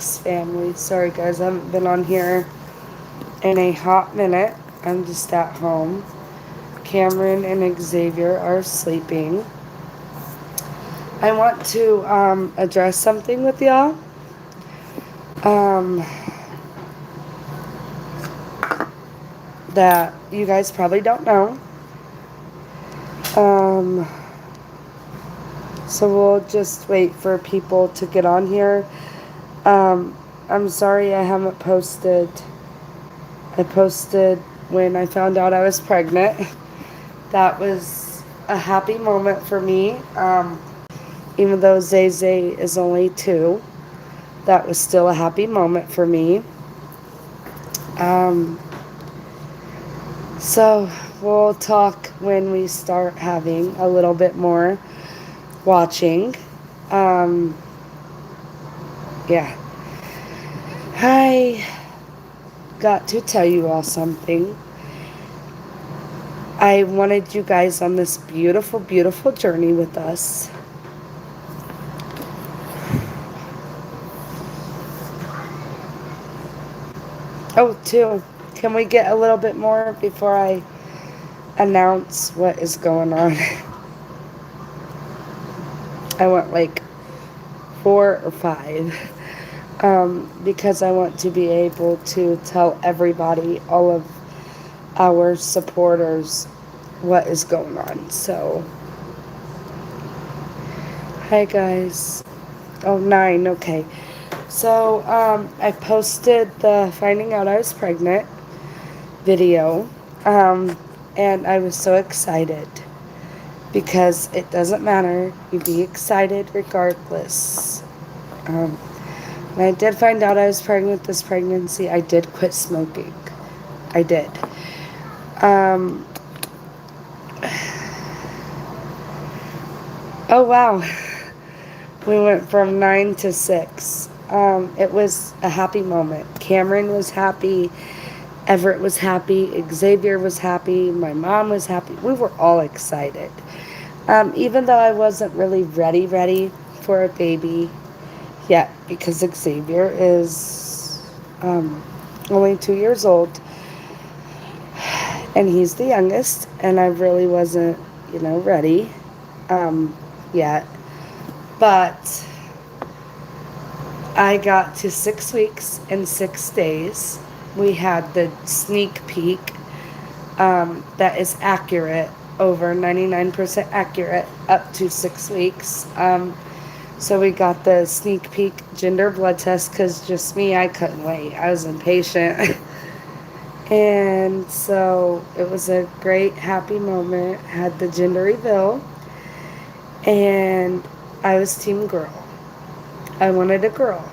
Soph&lexx family. Sorry guys, I haven't been on here in a hot minute. I'm just at home. Cameron and Xavier are sleeping. I want to address something with y'all. Um, that you guys probably don't know. Um, so we'll just wait for people to get on here. I'm sorry I haven't posted. I posted when I found out I was pregnant. That was a happy moment for me. Even though Zay Zay is only 2, that was still a happy moment for me. Um, so we'll talk when we start having a little bit more watching. Um, yeah. I got to tell you all something. I wanted you guys on this beautiful, beautiful journey with us. Oh, too, can we get a little bit more before I announce what is going on? I want like 4 or 5. Because I want to be able to tell everybody, all of our supporters, what is going on. So, hi guys. Oh, 9, okay. So, I posted the finding out I was pregnant video, and I was so excited because it doesn't matter. You be excited regardless. When I did find out I was pregnant with this pregnancy, I did quit smoking. I did. Oh, wow. We went from 9 to 6. It was a happy moment. Cameron was happy. Everett was happy. Xavier was happy. My mom was happy. We were all excited. Even though I wasn't really ready for a baby yet, because Xavier is only 2 years old. And he's the youngest. And I really wasn't, ready yet. But I got to 6 weeks and 6 days. We had the sneak peek that is accurate, over 99% accurate, up to 6 weeks. So we got the sneak peek gender blood test because just me, I couldn't wait. I was impatient. And so it was a great, happy moment. Had the gender reveal. And I was team girl. I wanted a girl.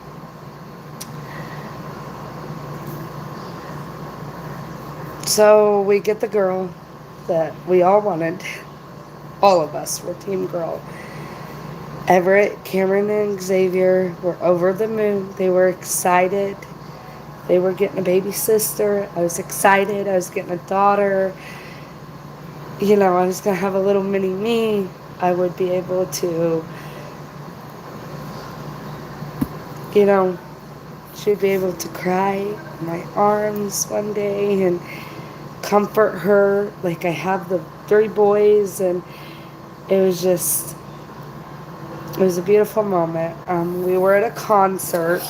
So we get the girl that we all wanted. All of us were team girl. Everett, Cameron, and Xavier were over the moon. They were excited. They were getting a baby sister. I was excited. I was getting a daughter. I was going to have a little mini me. I would be able to, she'd be able to cry in my arms one day and comfort her like I have the 3 boys. And it was a beautiful moment. We were at a concert.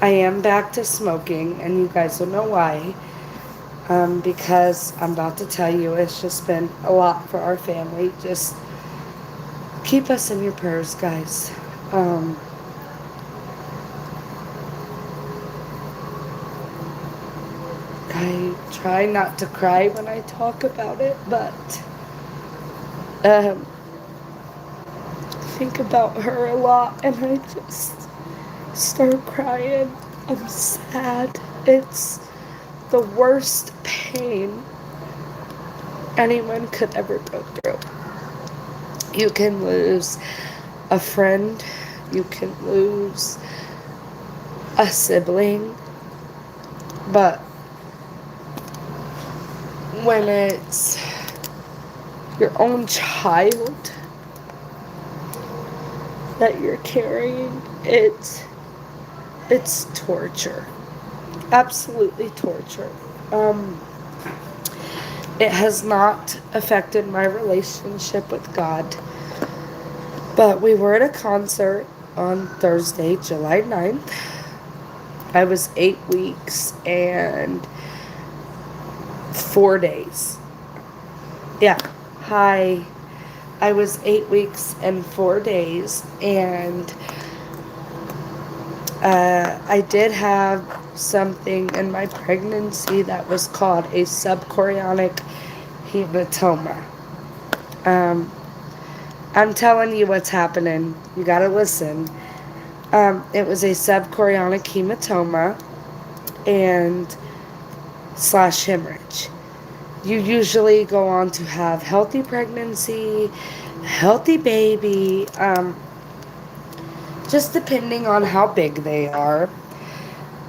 I am back to smoking, and you guys will know why. Because I'm about to tell you, it's just been a lot for our family. Just keep us in your prayers, guys. I try not to cry when I talk about it, but think about her a lot, and I just start crying. I'm sad. It's the worst pain anyone could ever go through. You can lose a friend. You can lose a sibling. But when it's your own child, that you're carrying. It's torture. Absolutely torture. Um, it has not affected my relationship with God. But we were at a concert on Thursday, July 9th. I was 8 weeks and 4 days. Yeah. Hi. I was 8 weeks and 4 days, and I did have something in my pregnancy that was called a subchorionic hematoma. Um, I'm telling you what's happening. You gotta listen. It was a subchorionic hematoma and slash hemorrhage. You usually go on to have healthy pregnancy, healthy baby, just depending on how big they are.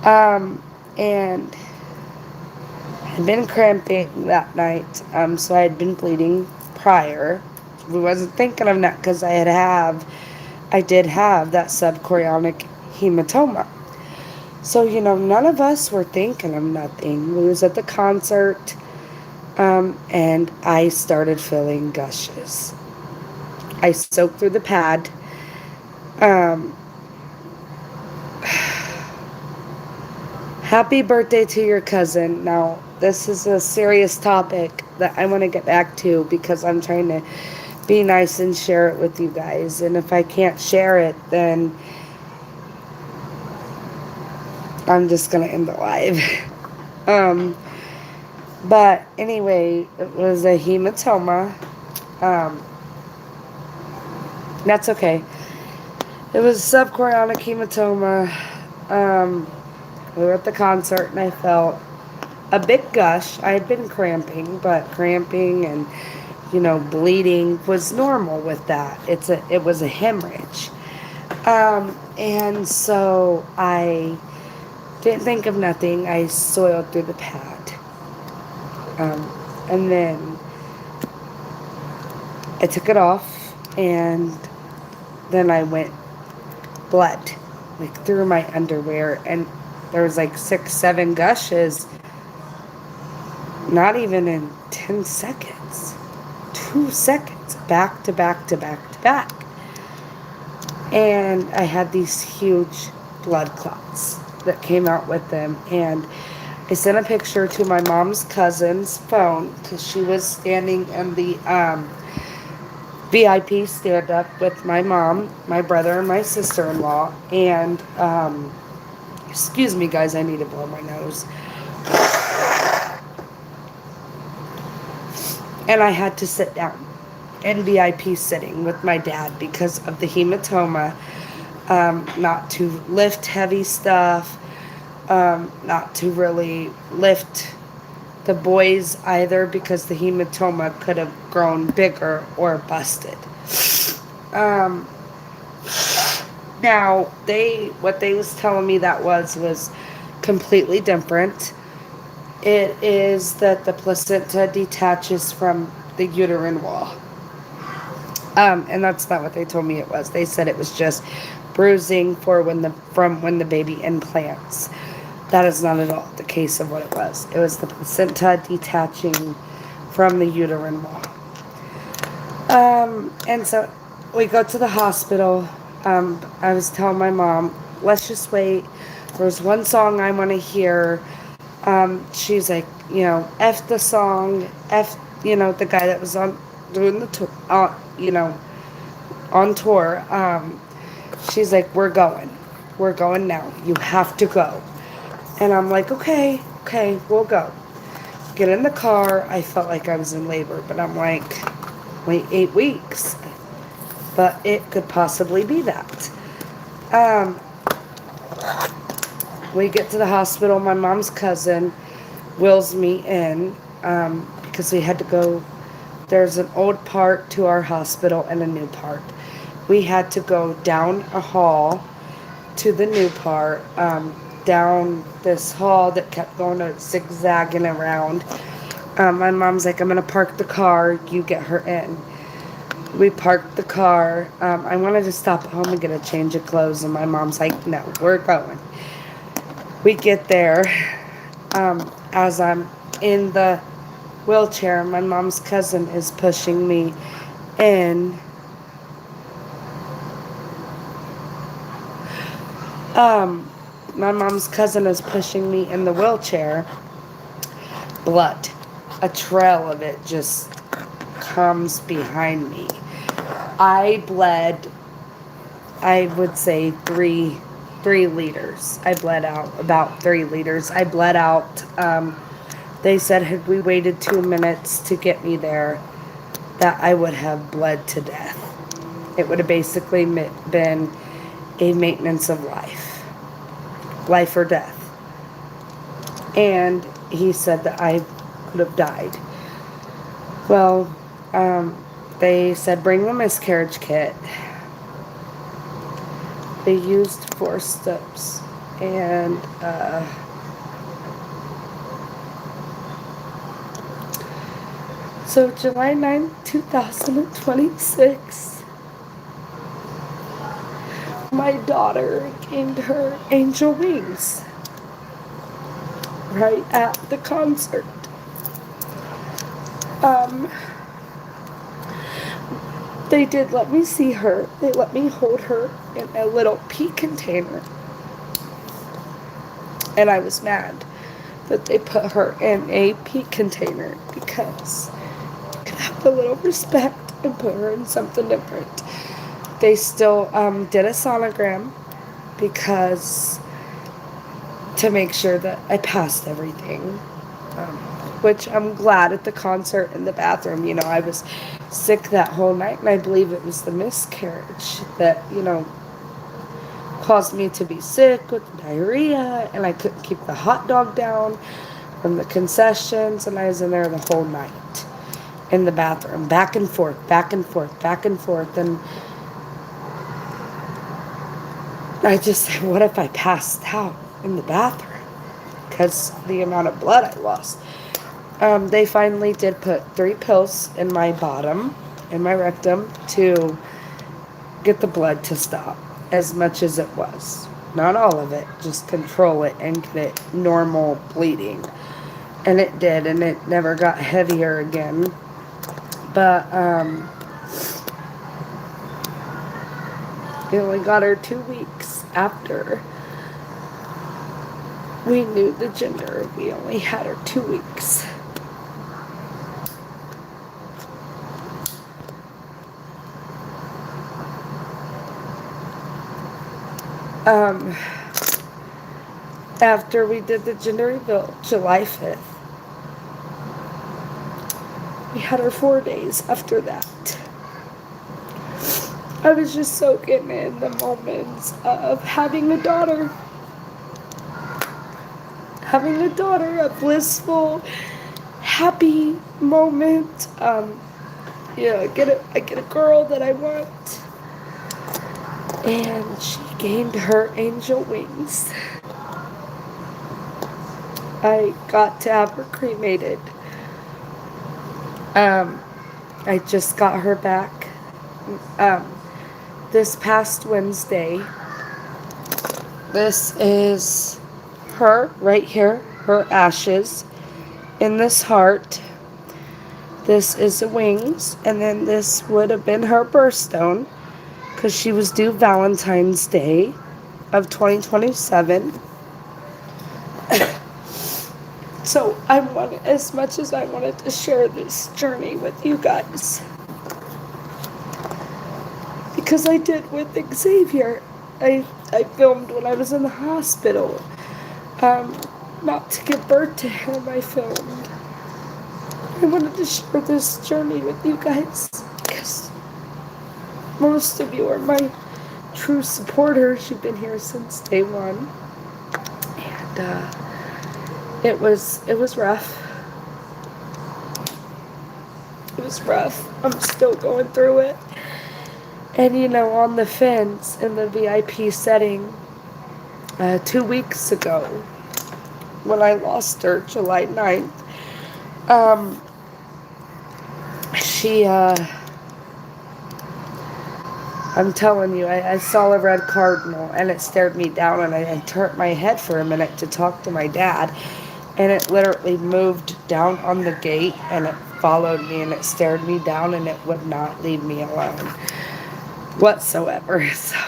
And I'd been cramping that night, so I had been bleeding prior. We wasn't thinking of that because I did have that subchorionic hematoma. So, none of us were thinking of nothing. We was at the concert, and I started feeling gushes. I soaked through the pad. Um, Happy birthday to your cousin. Now, this is a serious topic that I want to get back to because I'm trying to be nice and share it with you guys. And if I can't share it, then I'm just going to end the live. um, but anyway, it was a hematoma. Um, that's okay. It was subchorionic hematoma. We were at the concert and I felt a big gush. I had been cramping, but cramping and bleeding was normal with that. It was a hemorrhage. And so I didn't think of nothing. I soiled through the pad. And then I took it off, and then I went blood, like through my underwear, and there was like 6, 7 gushes, not even in 10 seconds. 2 seconds, back to back to back to back. And I had these huge blood clots that came out with them. And I sent a picture to my mom's cousin's phone because she was standing in the VIP stand up with my mom, my brother, and my sister-in-law. And, excuse me, guys, I need to blow my nose. And I had to sit down in VIP sitting with my dad because of the hematoma. Not to lift heavy stuff, not to really lift the boys either because the hematoma could have grown bigger or busted. Now, what they was telling me that was completely different. It is that the placenta detaches from the uterine wall. And that's not what they told me it was. They said it was just bruising from when the baby implants. That is not at all the case of what it was. It was the placenta detaching from the uterine wall. And so we go to the hospital. I was telling my mom, let's just wait. There's one song I want to hear. She's like, F the song, F, the guy that was on doing the tour, on tour. She's like, we're going now. You have to go. And I'm like, okay, we'll go. Get in the car. I felt like I was in labor, but I'm like, wait 8 weeks. But it could possibly be that. We get to the hospital. My mom's cousin wheels me in because we had to go. There's an old part to our hospital and a new part. We had to go down a hall to the new part, down this hall that kept going zigzagging around. My mom's like, I'm going to park the car. You get her in. We parked the car. I wanted to stop home and get a change of clothes, and my mom's like, no, we're going. We get there. As I'm in the wheelchair, my mom's cousin is pushing me in. My mom's cousin is pushing me in the wheelchair. Blood. A trail of it just comes behind me. I bled, I would say 3 liters. I bled out about 3 liters. I bled out. They said had we waited 2 minutes to get me there, that I would have bled to death. It would have basically been a maintenance of life or death. And he said that I would have died. Well, they said bring the miscarriage kit. They used forceps, and so July 9th, 2026, my daughter gained her angel wings right at the concert. They did let me see her. They let me hold her in a little pea container. And I was mad that they put her in a pea container because I could have a little respect and put her in something different. They still did a sonogram because to make sure that I passed everything. Which I'm glad at the concert in the bathroom. You know, I was sick that whole night, and I believe it was the miscarriage that, caused me to be sick with diarrhea, and I couldn't keep the hot dog down from the concessions, and I was in there the whole night in the bathroom, back and forth, back and forth, back and forth, and I just said, what if I passed out in the bathroom? Because the amount of blood I lost. They finally did put 3 pills in my bottom, in my rectum, to get the blood to stop as much as it was. Not all of it, just control it and get it normal bleeding. And it did, and it never got heavier again. But, we only got her 2 weeks after we knew the gender. We only had her 2 weeks. After we did the gender reveal, July 5th, we had her 4 days after that. I was just soaking in the moments of having a daughter. Having a daughter, a blissful, happy moment. I get a girl that I want. And she gained her angel wings. I got to have her cremated. I just got her back this past Wednesday. This is her right here, her ashes in this heart. This is the wings, and then this would have been her birthstone because she was due Valentine's Day of 2027. So as much as I wanted to share this journey with you guys, because I did with Xavier. I filmed when I was in the hospital. Not to give birth to him, I filmed. I wanted to share this journey with you guys because most of you are my true supporters. You've been here since day one. And it was rough. It was rough. I'm still going through it. And on the fence in the VIP setting 2 weeks ago, when I lost her, July 9th, I'm telling you, I saw a red cardinal and it stared me down, and I turned my head for a minute to talk to my dad, and it literally moved down on the gate and it followed me and it stared me down and it would not leave me alone whatsoever. So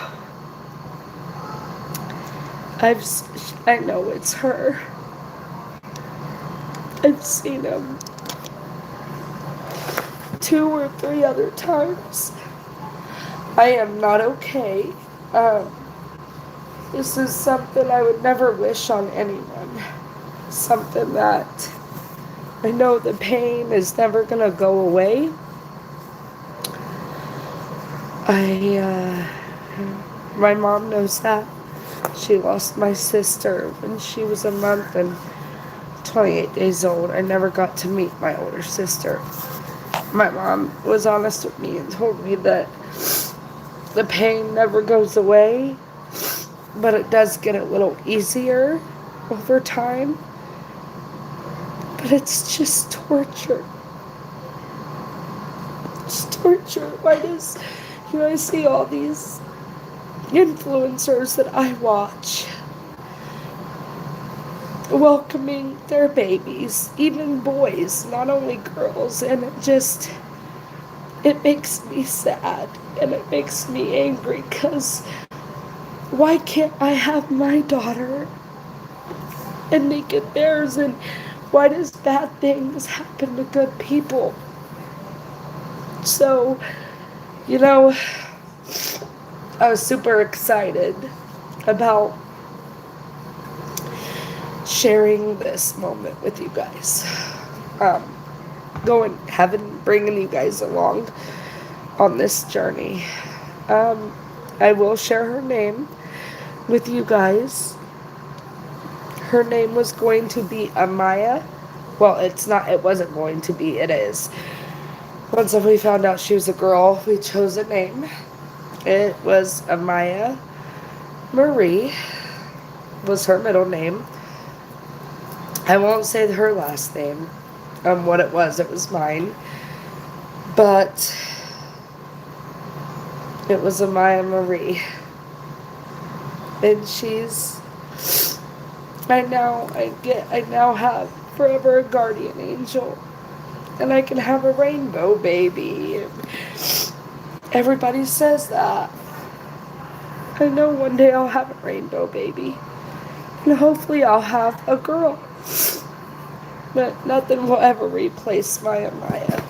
I know it's her. I've seen him 2 or 3 other times. I am not okay. Um, this is something I would never wish on anyone. Something that I know the pain is never gonna go away. My mom knows that. She lost my sister when she was a month and 28 days old. I never got to meet my older sister. My mom was honest with me and told me that the pain never goes away, but it does get a little easier over time. But it's just torture. It's torture. Why does, I see all these influencers that I watch welcoming their babies, even boys, not only girls, and it makes me sad and it makes me angry, because why can't I have my daughter and make it theirs? And why does bad things happen to good people? So, I was super excited about sharing this moment with you guys. Bringing you guys along on this journey. I will share her name with you guys. Her name was going to be Amaya. Well, it wasn't going to be, it is. Once we found out she was a girl, we chose a name. It was Amaya Marie, was her middle name. I won't say her last name, what it was mine. But it was Amaya Marie. And I now have forever a guardian angel. And I can have a rainbow baby. Everybody says that. I know one day I'll have a rainbow baby. And hopefully I'll have a girl. But nothing will ever replace my Amaya.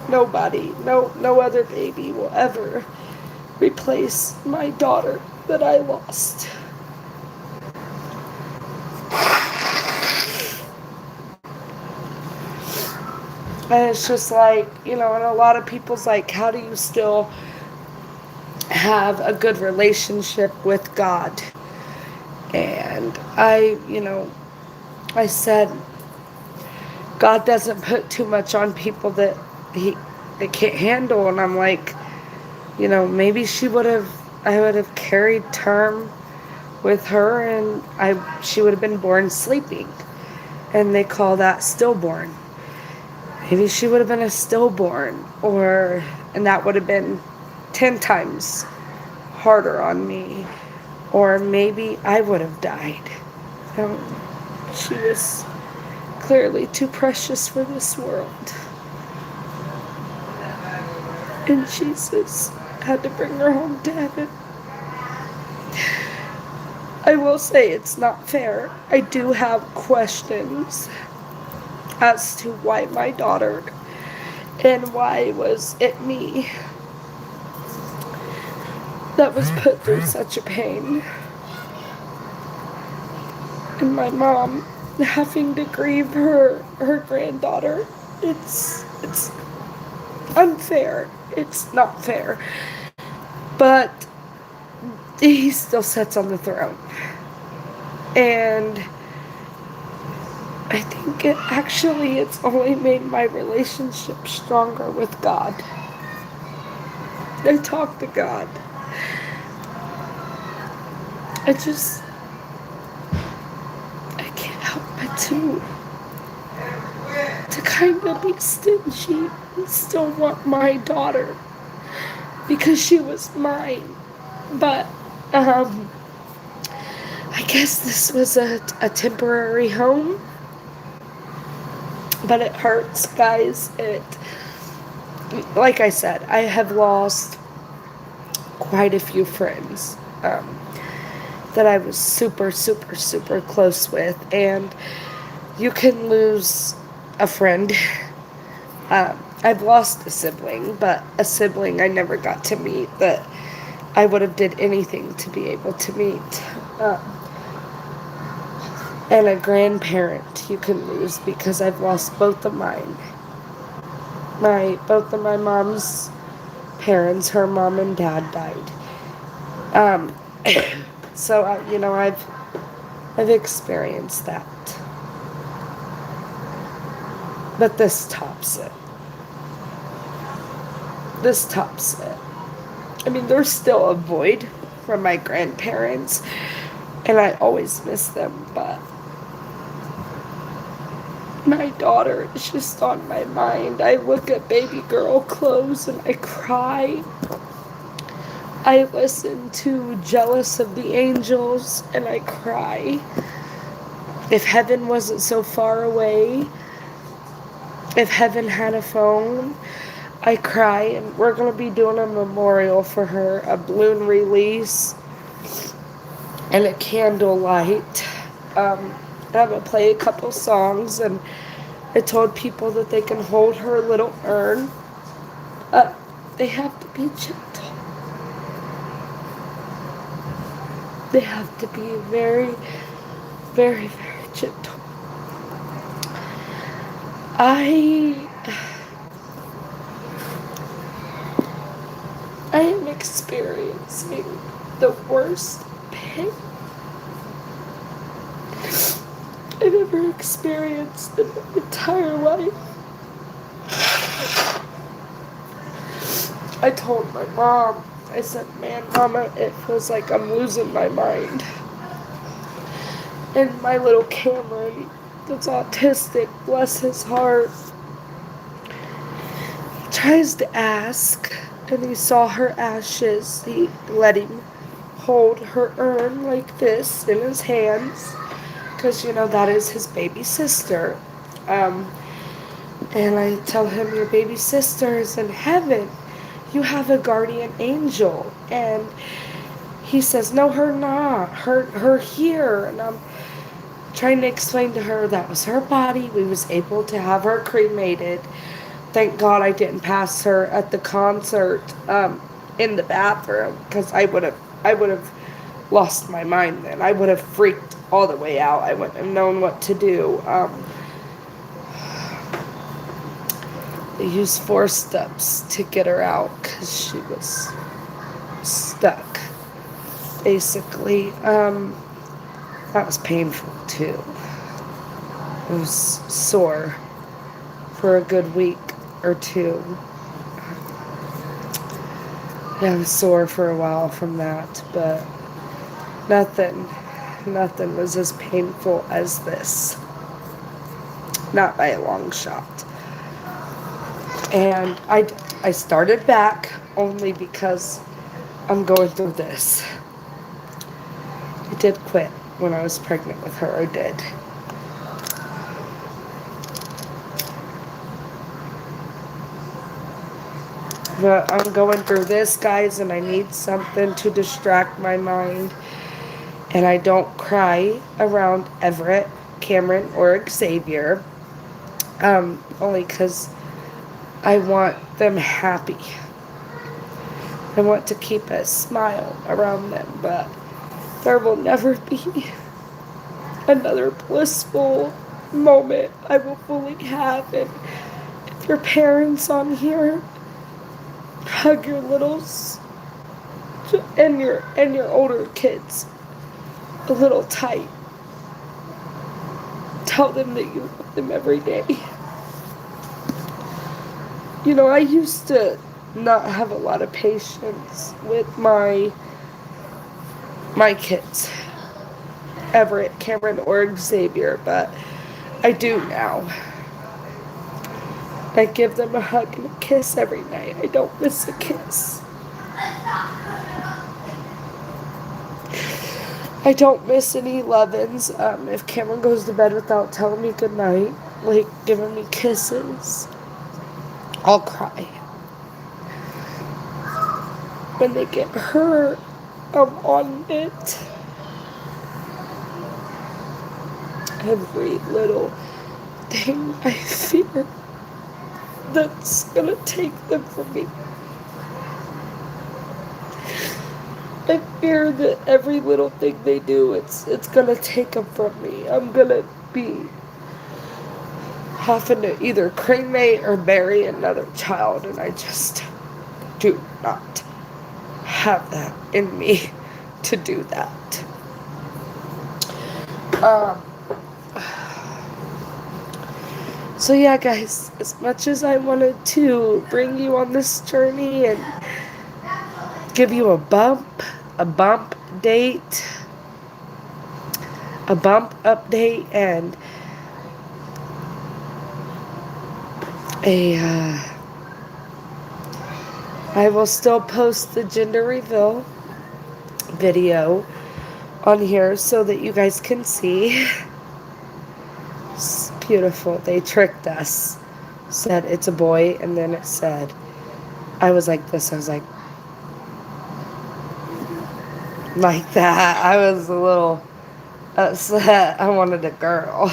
Nobody, no other baby will ever replace my daughter that I lost. And it's just like, and a lot of people's like, how do you still have a good relationship with God? And I said, God doesn't put too much on people that they can't handle. And I'm like, maybe I would have carried term with her, and she would have been born sleeping. And they call that stillborn. Maybe she would have been a stillborn, and that would have been 10 times harder on me. Or maybe I would have died. She was clearly too precious for this world. And Jesus had to bring her home to heaven. I will say it's not fair. I do have questions as to why my daughter, and why was it me that was put through such a pain. And my mom having to grieve her granddaughter. It's unfair. It's not fair. But he still sits on the throne. And I think it's only made my relationship stronger with God. I talk to God. I can't help but to kind of be stingy and still want my daughter, because she was mine. But I guess this was a temporary home, but it hurts, guys. Like I said, I have lost quite a few friends that I was super, super, super close with, and you can lose a friend. I've lost a sibling, but a sibling I never got to meet that I would have did anything to be able to meet. And a grandparent you can lose because I've lost both of mine. Both of my mom's parents, her mom and dad died. Um, so I've experienced that, but this tops it. This tops it. I mean, there's still a void from my grandparents, and I always miss them, but my daughter is just on my mind. I look at baby girl clothes and I cry. I listen to Jealous of the Angels and I cry. If heaven wasn't so far away, if heaven had a phone, I cry. And we're going to be doing a memorial for her, a balloon release and a candlelight. I'm going to play a couple songs, and I told people that they can hold her little urn. They have to be gentle. They have to be very, very, very gentle. I am experiencing the worst pain I've ever experienced in my entire life. I told my mom, I said, man, Mama, it feels like I'm losing my mind. And my little Cameron, that's autistic, bless his heart, tries to ask, and he saw her ashes. He let him hold her urn like this in his hands, because, that is his baby sister. And I tell him, your baby sister is in heaven. You have a guardian angel. And he says, no, her not. Her here. And I'm trying to explain to her that was her body. We was able to have her cremated. Thank God I didn't pass her at the concert in the bathroom, because I would have lost my mind then. I would have freaked all the way out. I wouldn't have known what to do. They used 4 steps to get her out because she was stuck, basically. That was painful too. It was sore for a good week or 2. I was sore for a while from that, but nothing was as painful as this. Not by a long shot. And I started back only because I'm going through this. I did quit when I was pregnant with her. I did. But I'm going through this, guys, and I need something to distract my mind. And I don't cry around Everett, Cameron, or Xavier. Only because I want them happy. I want to keep a smile around them, but there will never be another blissful moment I will fully have. And if your parents on here, hug your littles and your older kids a little tight. Tell them that you love them every day. I used to not have a lot of patience with my kids, Everett, Cameron, or Xavier, but I do now. I give them a hug and a kiss every night. I don't miss a kiss. I don't miss any lovins. If Cameron goes to bed without telling me goodnight, like giving me kisses, I'll cry. When they get hurt, I'm on it. Every little thing I fear that's gonna take them from me. I fear that every little thing they do, it's gonna take them from me. I'm gonna be having to either cremate or bury another child, and I just do not have that in me to do that. Um, so yeah, guys, as much as I wanted to bring you on this journey and give you a bump date, a bump update, and I will still post the gender reveal video on here so that you guys can see. It's beautiful. They tricked us. Said it's a boy, and then it said, I was like this. I was like that. I was a little upset. I wanted a girl.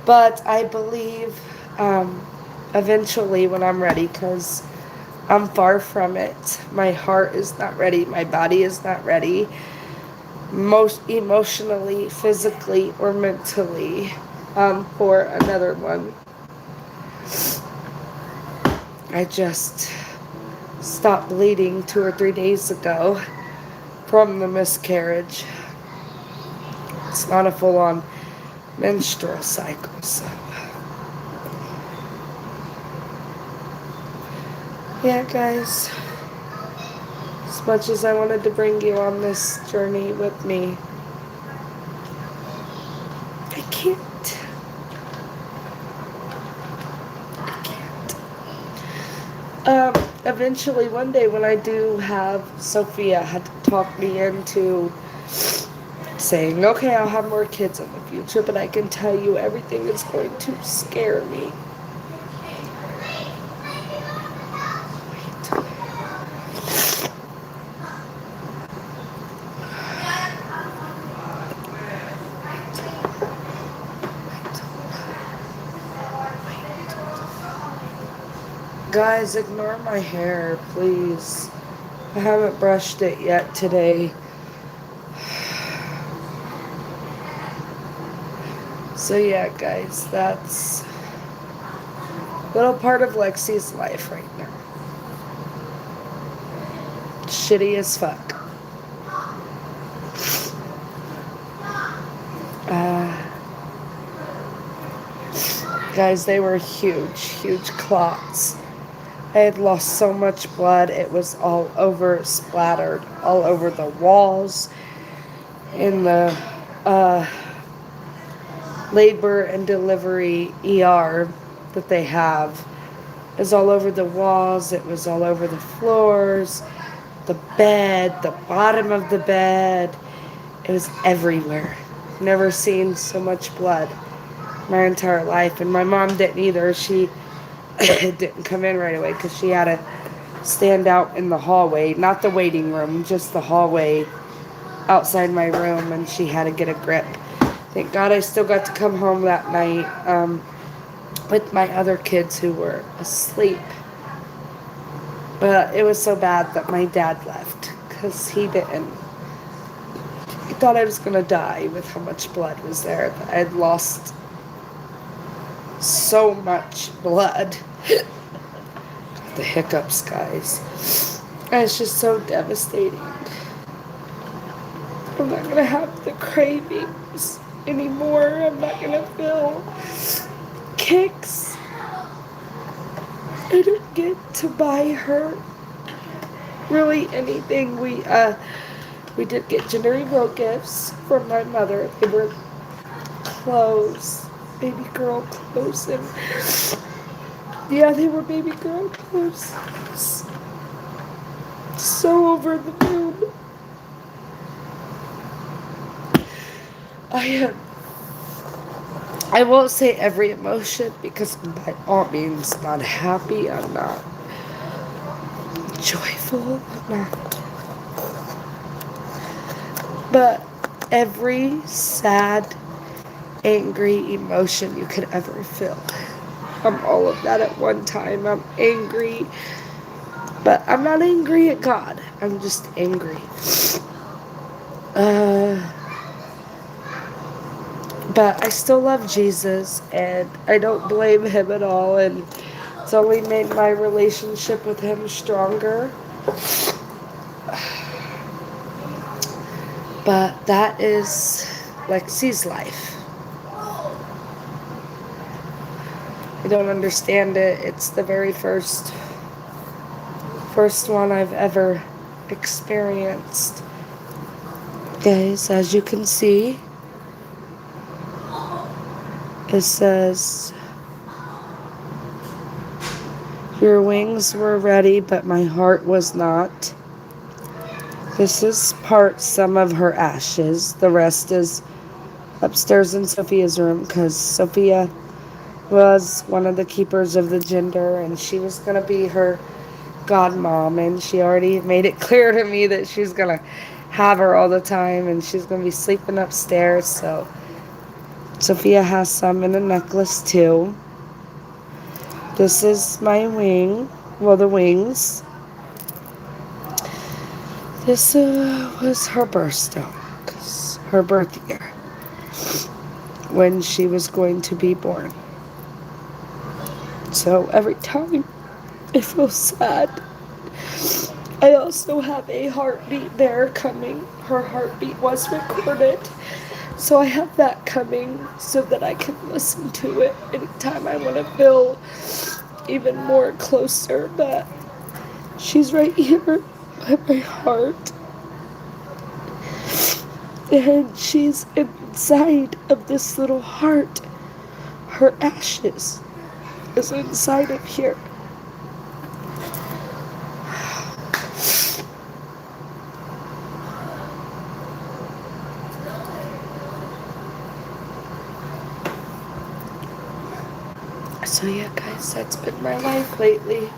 But I believe eventually when I'm ready, because I'm far from it. My heart is not ready. My body is not ready. Most emotionally, physically, or mentally, for another one. I just stopped bleeding 2 or 3 days ago from the miscarriage. It's not a full-on menstrual cycle, so yeah, guys, as much as I wanted to bring you on this journey with me, I can't. Eventually one day when I do have Sophia had to talk me into saying, okay, I'll have more kids in the future, but I can tell you everything is going to scare me. Guys, ignore my hair, please. I haven't brushed it yet today. So yeah, guys, that's a little part of Lexi's life right now. Shitty as fuck. Guys, they were huge clots. I had lost so much blood. It was all over, splattered all over the walls in the labor and delivery ER that they have. It was all over the walls. It was all over the floors, the bed, the bottom of the bed. It was everywhere. Never seen so much blood my entire life. And my mom didn't either. She didn't come in right away because she had to stand out in the hallway, not the waiting room, just the hallway outside my room, and she had to get a grip. Thank God I still got to come home that night with my other kids who were asleep. But it was so bad that my dad left because he didn't. He thought I was going to die with how much blood was there. I had lost so much blood. The hiccups, guys. And it's just so devastating. I'm not going to have the cravings anymore. I'm not going to feel kicks. I don't get to buy her really anything. We did get gender reveal gifts from my mother. They were clothes, baby girl clothes, and yeah, they were baby girl clothes. So over the moon. I am. I won't say every emotion because I'm by all means not happy. I'm not joyful. I'm not. But every sad, angry emotion you could ever feel. I'm all of that at one time. I'm angry, but I'm not angry at God. I'm just angry. Uh, but I still love Jesus, and I don't blame him at all, and it's only made my relationship with him stronger. But that is Lexi's life. I don't understand it. It's the very first one I've ever experienced. Guys, as you can see, it says, your wings were ready, but my heart was not. This is some of her ashes. The rest is upstairs in Sophia's room because Sophia was one of the keepers of the gender, and she was going to be her godmom, and she already made it clear to me that she's going to have her all the time, and she's going to be sleeping upstairs. So Sophia has some in a necklace too. This is my wing. Well, the wings. This was her birthstone, her birth year, when she was going to be born. So every time I feel sad, I also have a heartbeat there coming. Her heartbeat was recorded. So I have that coming so that I can listen to it anytime I want to feel even more closer. But she's right here at my heart. And she's inside of this little heart. Her ashes is inside of here. So yeah, guys, that's been my life lately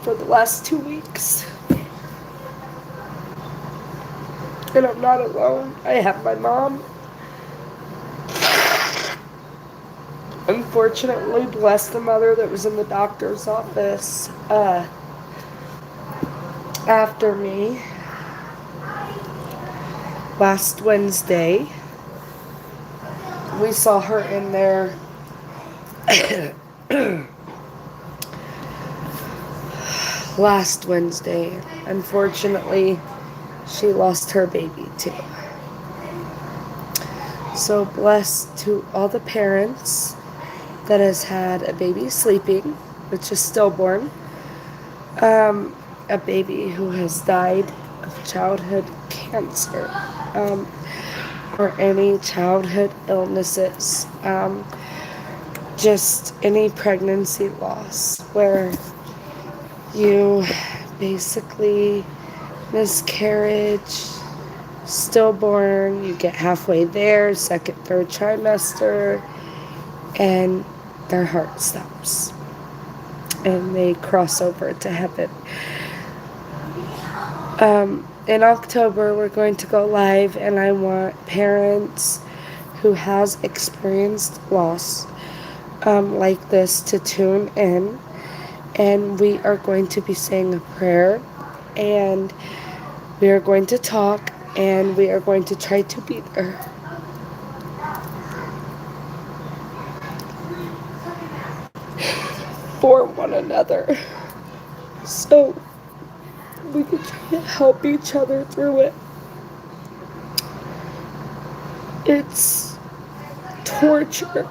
for the last 2 weeks. And I'm not alone. I have my mom. Unfortunately, bless the mother that was in the doctor's office after me last Wednesday. We saw her in there last Wednesday. Unfortunately, she lost her baby too. So blessed to all the parents that has had a baby sleeping, which is stillborn, a baby who has died of childhood cancer, or any childhood illnesses, just any pregnancy loss where you basically miscarriage, stillborn, you get halfway there, second, third trimester, and their heart stops and they cross over to heaven. In October, we're going to go live, and I want parents who has experienced loss like this to tune in, and we are going to be saying a prayer, and we are going to talk, and we are going to try to be there. For one another, so we can try to help each other through it. It's torture,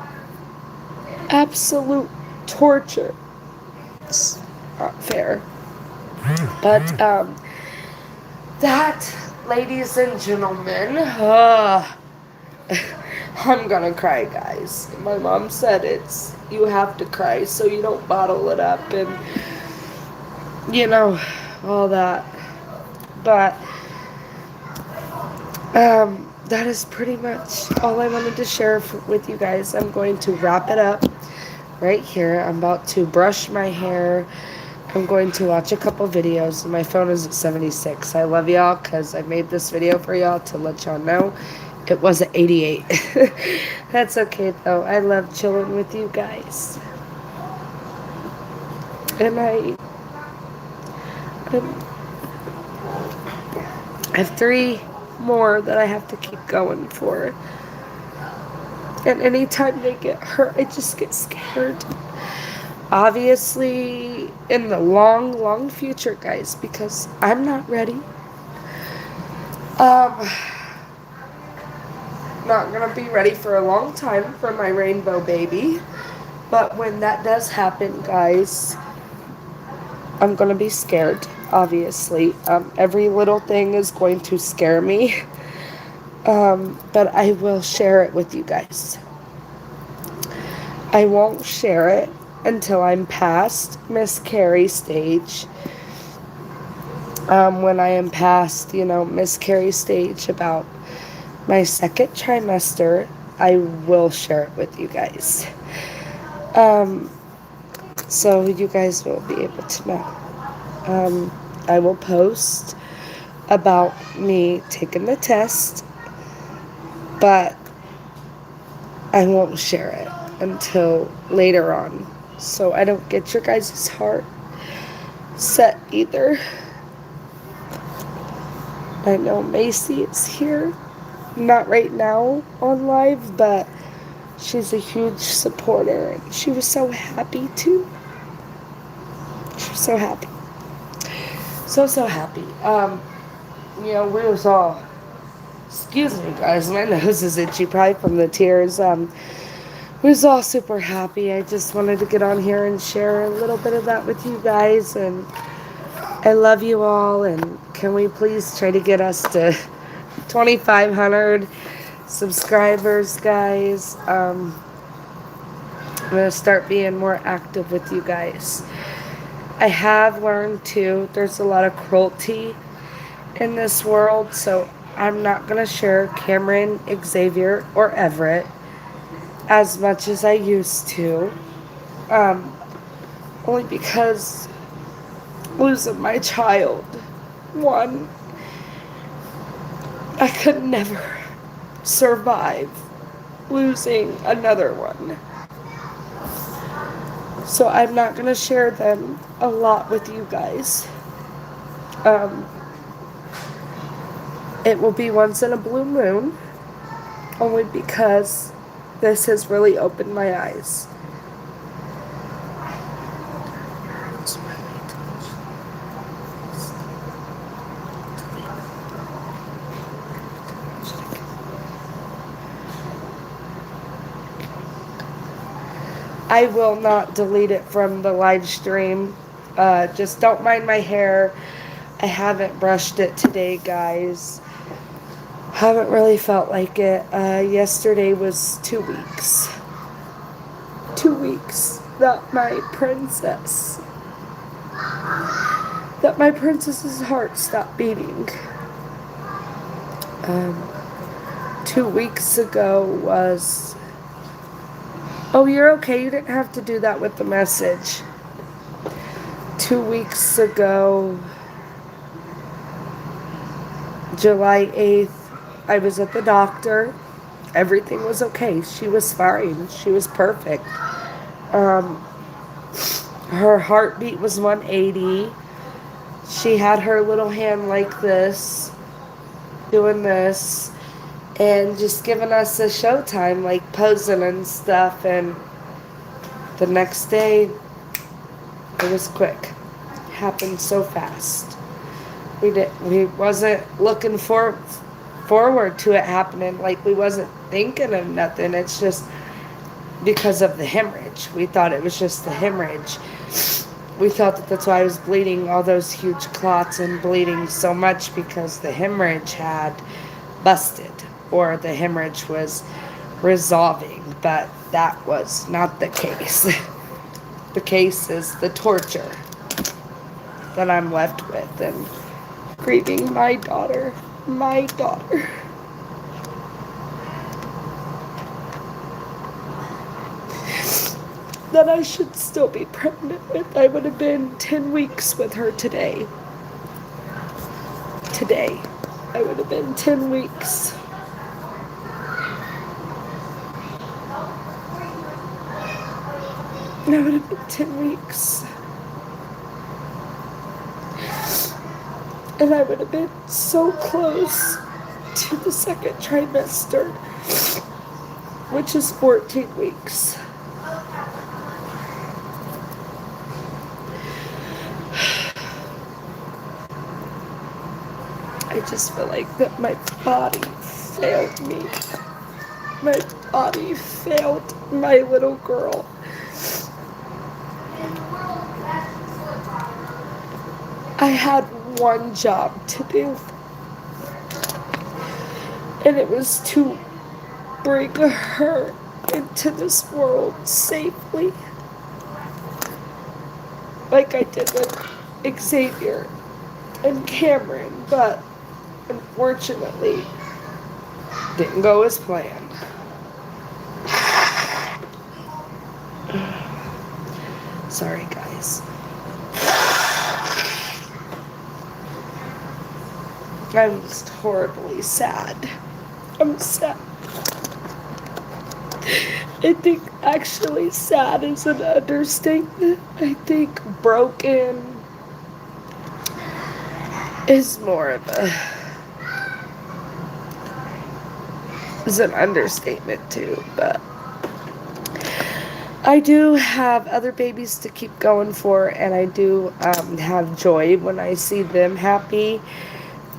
absolute torture. It's not fair, but that, ladies and gentlemen, I'm gonna cry, guys. My mom said you have to cry so you don't bottle it up and, all that. But That is pretty much all I wanted to share with you guys. I'm going to wrap it up right here. I'm about to brush my hair. I'm going to watch a couple videos. My phone is at 76. I love y'all because I made this video for y'all to let y'all know it was at 88. That's okay though. I love chilling with you guys. And I have 3 more that I have to keep going for. And anytime they get hurt, I just get scared. Obviously, in the long, long future, guys, because I'm not ready. Not gonna be ready for a long time for my rainbow baby. But when that does happen, guys, I'm gonna be scared, obviously. Every little thing is going to scare me. But I will share it with you guys. I won't share it until I'm past miscarry stage. When I am past, miscarry stage about my second trimester, I will share it with you guys. So you guys will be able to know. I will post about me taking the test, but I won't share it until later on, so I don't get your guys' heart set either. I know Macy is here, not right now on live, but she's a huge supporter, and she was so happy too. She was so happy. So happy. We was all, excuse me guys, my nose is itchy, probably from the tears. We was all super happy. I just wanted to get on here and share a little bit of that with you guys, and I love you all, and can we please try to get us to 2,500 subscribers, guys. I'm going to start being more active with you guys. I have learned too, there's a lot of cruelty in this world, so I'm not going to share Cameron, Xavier, or Everett as much as I used to. Only because losing my child, one, I could never survive losing another one. So I'm not going to share them a lot with you guys. It will be once in a blue moon, only because this has really opened my eyes. I will not delete it from the live stream. Just don't mind my hair. I haven't brushed it today, guys. Haven't really felt like it. Yesterday was 2 weeks. 2 weeks that my princess's heart stopped beating. 2 weeks ago was... Oh, you're okay. You didn't have to do that with the message. 2 weeks ago, July 8th, I was at the doctor. Everything was okay. She was fine. She was perfect. Her heartbeat was 180. She had her little hand like this, doing this, and just giving us a showtime, like posing and stuff. And the next day, it was quick. It happened so fast. We wasn't looking forward to it happening. Like, we wasn't thinking of nothing. It's just because of the hemorrhage. We thought it was just the hemorrhage. We thought that's why I was bleeding all those huge clots and bleeding so much, because the hemorrhage had busted, or the hemorrhage was resolving, but that was not the case. The case is the torture that I'm left with, and grieving my daughter. that I should still be pregnant with. I would have been 10 weeks with her today. Today. I would have been 10 weeks. I would have been 10 weeks. And I would have been so close to the second trimester, which is 14 weeks. I just feel like that my body failed me. My body failed my little girl. I had one job to do, and it was to bring her into this world safely, like I did with Xavier and Cameron, but unfortunately didn't go as planned. Sorry, guys. I'm just horribly sad. I'm sad. I think actually sad is an understatement. I think broken is more of is an understatement too, but I do have other babies to keep going for, and I do have joy when I see them happy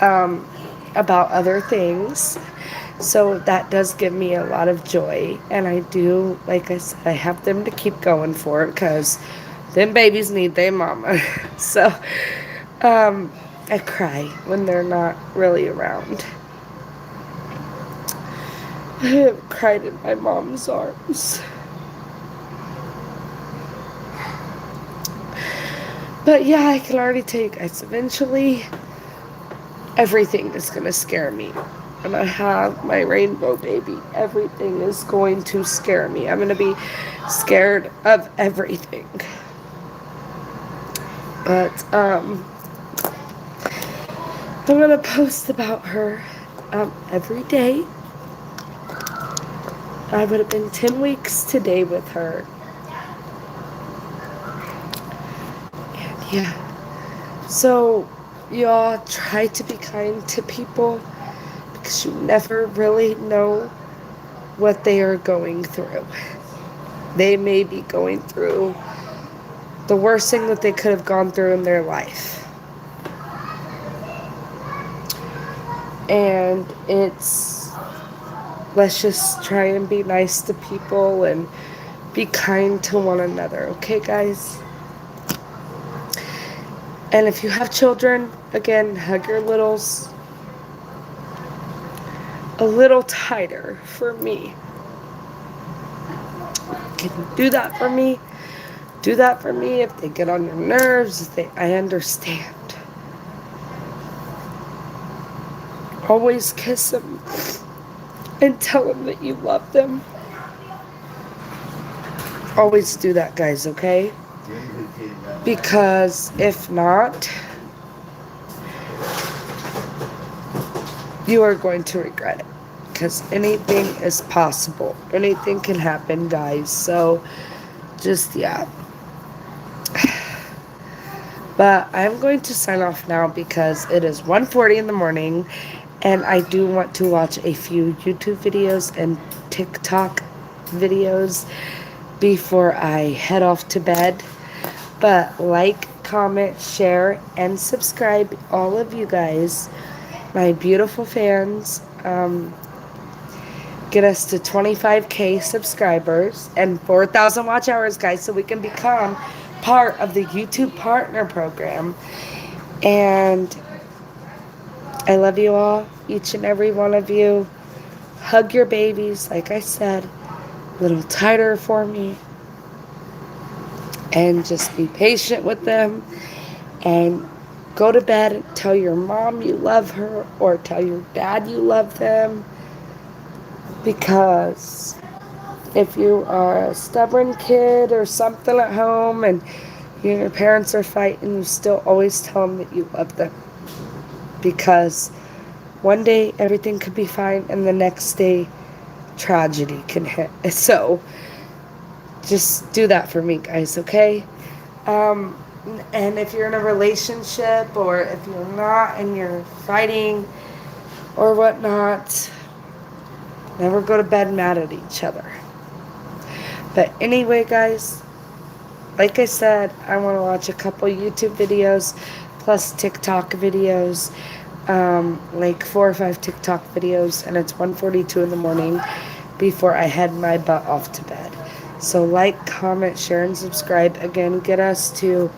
about other things. So that does give me a lot of joy, and I do, like I said, I have them to keep going for, because them babies need their mama. So I cry when they're not really around. I have cried in my mom's arms. But yeah, I can already tell you guys, eventually everything is going to scare me. When I have my rainbow baby, everything is going to scare me. I'm going to be scared of everything. But I'm going to post about her every day. I would have been 10 weeks today with her. And yeah. So y'all try to be kind to people, because you never really know what they are going through. They may be going through the worst thing that they could have gone through in their life. And let's just try and be nice to people and be kind to one another, okay, guys? And if you have children, again, hug your littles a little tighter for me. Can you do that for me? Do that for me. If they get on your nerves, I understand. Always kiss them and tell them that you love them. Always do that, guys, okay? Because if not, you are going to regret it. Because anything is possible. Anything can happen, guys. So, just, yeah. But I'm going to sign off now because it is 1:40 in the morning. And I do want to watch a few YouTube videos and TikTok videos before I head off to bed. But like, comment, share, and subscribe, all of you guys, my beautiful fans. Get us to 25K subscribers and 4,000 watch hours, guys, so we can become part of the YouTube Partner Program. And I love you all, each and every one of you. Hug your babies, like I said, a little tighter for me. And just be patient with them. And go to bed and tell your mom you love her, or tell your dad you love them. Because If you are a stubborn kid or something at home and you and your parents are fighting, you still always tell them that you love them. Because one day everything could be fine and the next day tragedy can hit. So just do that for me, guys, okay? Um, and if you're in a relationship or if you're not and you're fighting or whatnot, never go to bed mad at each other. But anyway, guys, like I said, I want to watch a couple YouTube videos plus TikTok videos, like 4 or 5 TikTok videos, and it's 1:42 in the morning before I head my butt off to bed. So like, comment, share, and subscribe. Again, get us to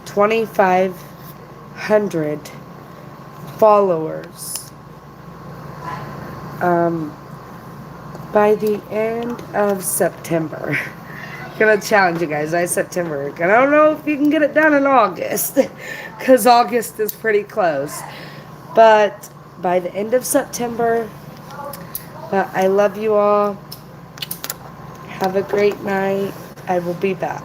2,500 followers by the end of September. Gonna challenge you guys by September. I don't know if you can get it done in August, because August is pretty close. But by the end of September. But I love you all. Have a great night. I will be back.